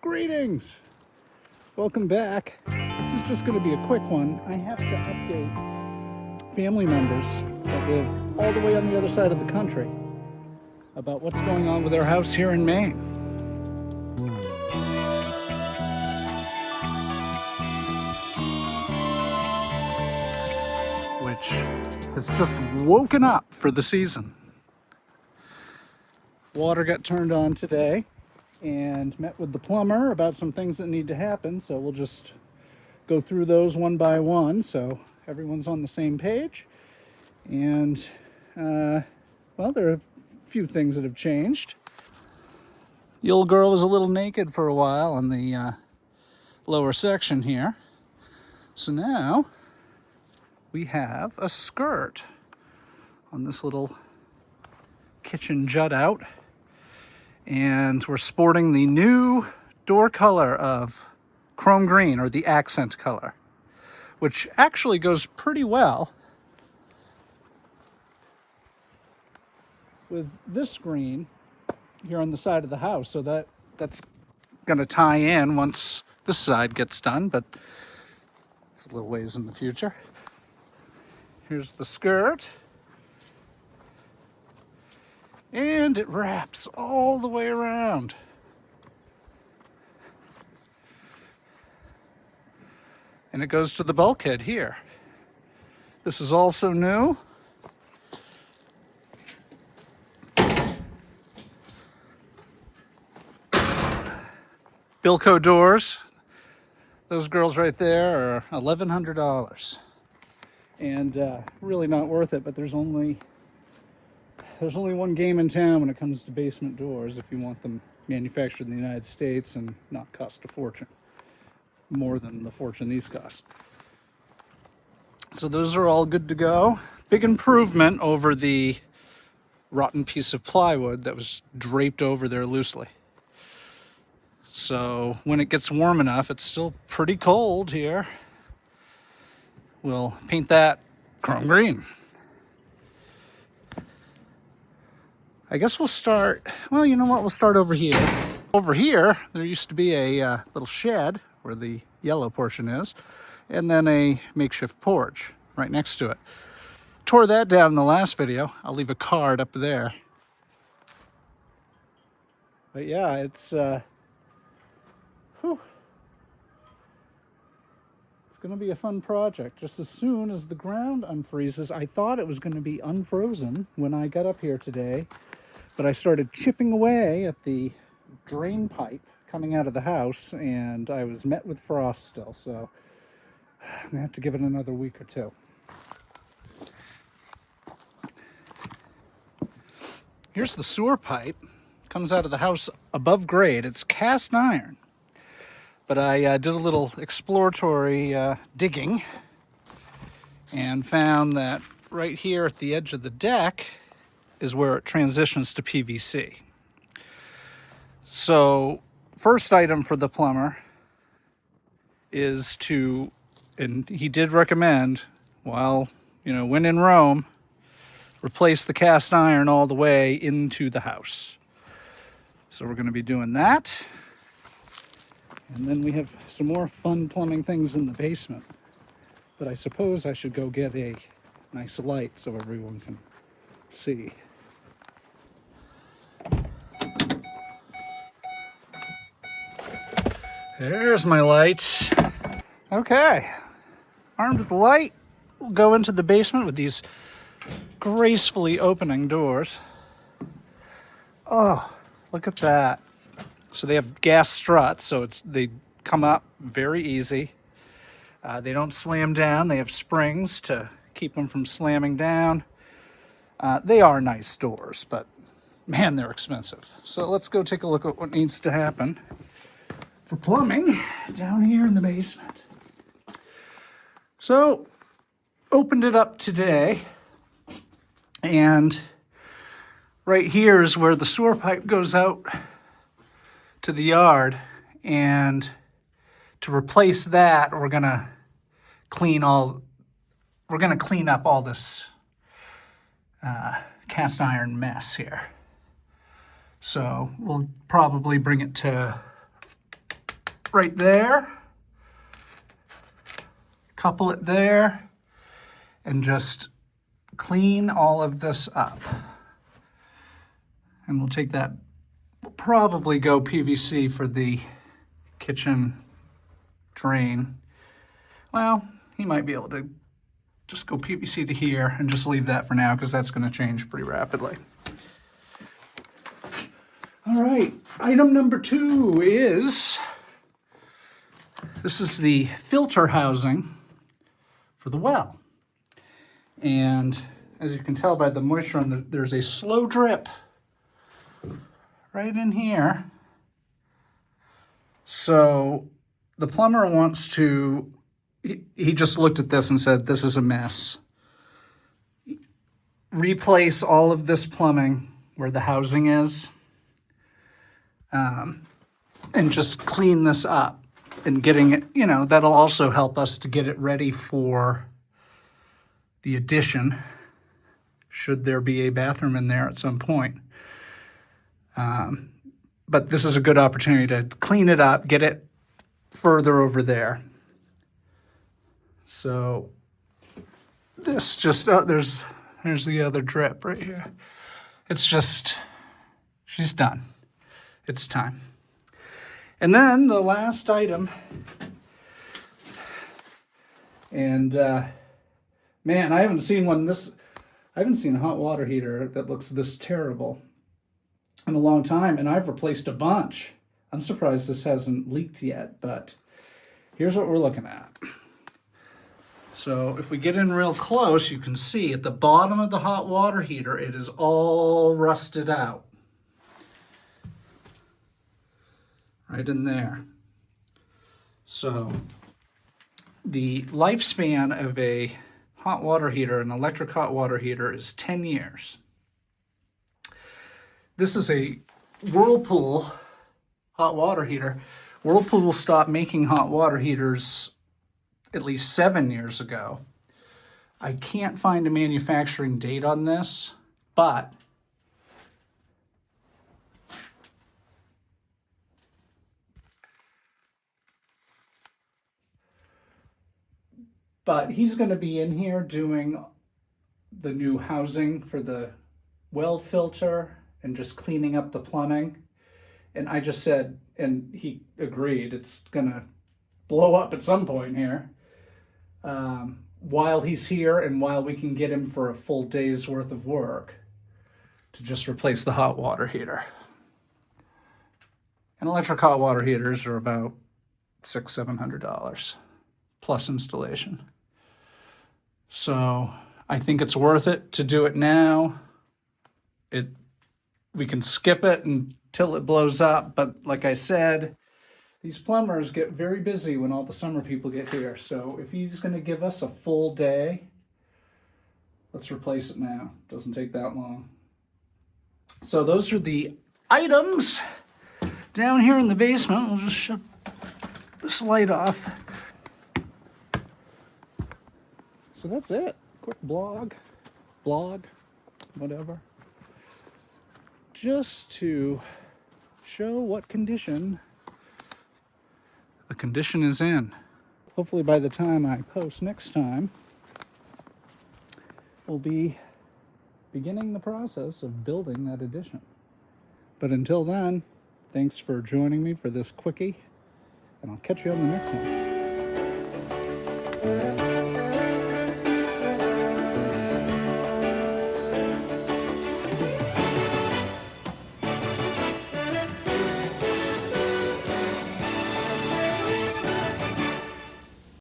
Greetings! Welcome back. This is just going to be a quick one. I have to update family members that live all the way on the other side of the country about what's going on with their house here in Maine. Which has just woken up for the season. Water got turned on today and met with the plumber about some things that need to happen, so we'll just go through those one by one so everyone's on the same page. And well, there are a few things that have changed. The old girl was a little naked for a while on the lower section here, so now we have a skirt on this little kitchen jut out. And we're sporting the new door color of chrome green, or the accent color, which actually goes pretty well with this green here on the side of the house. So that's going to tie in once this side gets done, but it's a little ways in the future. Here's the skirt. And it wraps all the way around. And it goes to the bulkhead here. This is also new. Bilco doors. Those girls right there are $1,100. And really not worth it, but there's only one game in town when it comes to basement doors if you want them manufactured in the United States and not cost a fortune, more than the fortune these cost. So those are all good to go. Big improvement over the rotten piece of plywood that was draped over there loosely. So when it gets warm enough, it's still pretty cold here, we'll paint that chrome green. I guess we'll start, well, you know what, we'll start over here. Over here, there used to be a little shed where the yellow portion is, and then a makeshift porch right next to it. Tore that down in the last video. I'll leave a card up there. But yeah, it's going to be a fun project. Just as soon as the ground unfreezes, I thought it was going to be unfrozen when I got up here today. But I started chipping away at the drain pipe coming out of the house, and I was met with frost still, so I'm going to have to give it another week or two. Here's the sewer pipe. Comes out of the house above grade. It's cast iron. But I did a little exploratory digging and found that right here at the edge of the deck is where it transitions to PVC. So first item for the plumber is to, and he did recommend, well, you know, when in Rome, replace the cast iron all the way into the house. So we're going to be doing that. And then we have some more fun plumbing things in the basement. But I suppose I should go get a nice light so everyone can see. There's my lights. Okay, armed with the light, we'll go into the basement with these gracefully opening doors. Oh, look at that. So they have gas struts, so they come up very easy. They don't slam down. They have springs to keep them from slamming down. They are nice doors, but man, they're expensive. So let's go take a look at what needs to happen for plumbing down here in the basement. So, opened it up today, and right here is where the sewer pipe goes out to the yard, and to replace that, we're gonna clean up all this cast iron mess here. So we'll probably bring it to right there, couple it there, and just clean all of this up. And we'll take that, we'll probably go PVC for the kitchen drain. Well, he might be able to just go PVC to here and just leave that for now because that's going to change pretty rapidly. All right, item number 2 is, this is the filter housing for the well. And as you can tell by the moisture on there's a slow drip right in here. So the plumber wants to, he just looked at this and said, this is a mess. Replace all of this plumbing where the housing is, and just clean this up and getting it, you know, that'll also help us to get it ready for the addition, should there be a bathroom in there at some point. But this is a good opportunity to clean it up, get it further over there. So this just, there's the other drip right here. It's just, she's done. It's time. And then the last item, and man, I haven't seen a hot water heater that looks this terrible in a long time, and I've replaced a bunch. I'm surprised this hasn't leaked yet, but here's what we're looking at. So if we get in real close, you can see at the bottom of the hot water heater, it is all rusted out. Right in there. So the lifespan of a hot water heater, an electric hot water heater, is 10 years. This is a Whirlpool hot water heater. Whirlpool stopped making hot water heaters at least 7 years ago. I can't find a manufacturing date on this, but he's going to be in here doing the new housing for the well filter and just cleaning up the plumbing. And I just said, and he agreed, it's going to blow up at some point here. While he's here and while we can get him for a full day's worth of work to just replace the hot water heater. And electric hot water heaters are about $600-700 plus installation. So I think it's worth it to do it now. We can skip it until it blows up, but like I said, these plumbers get very busy when all the summer people get here. So if he's going to give us a full day, let's replace it now. Doesn't take that long. So those are the items down here in the basement. We'll just shut this light off. So that's it. Quick vlog, whatever. Just to show what condition the condition is in. Hopefully by the time I post next time, we'll be beginning the process of building that addition. But until then, thanks for joining me for this quickie, and I'll catch you on the next one.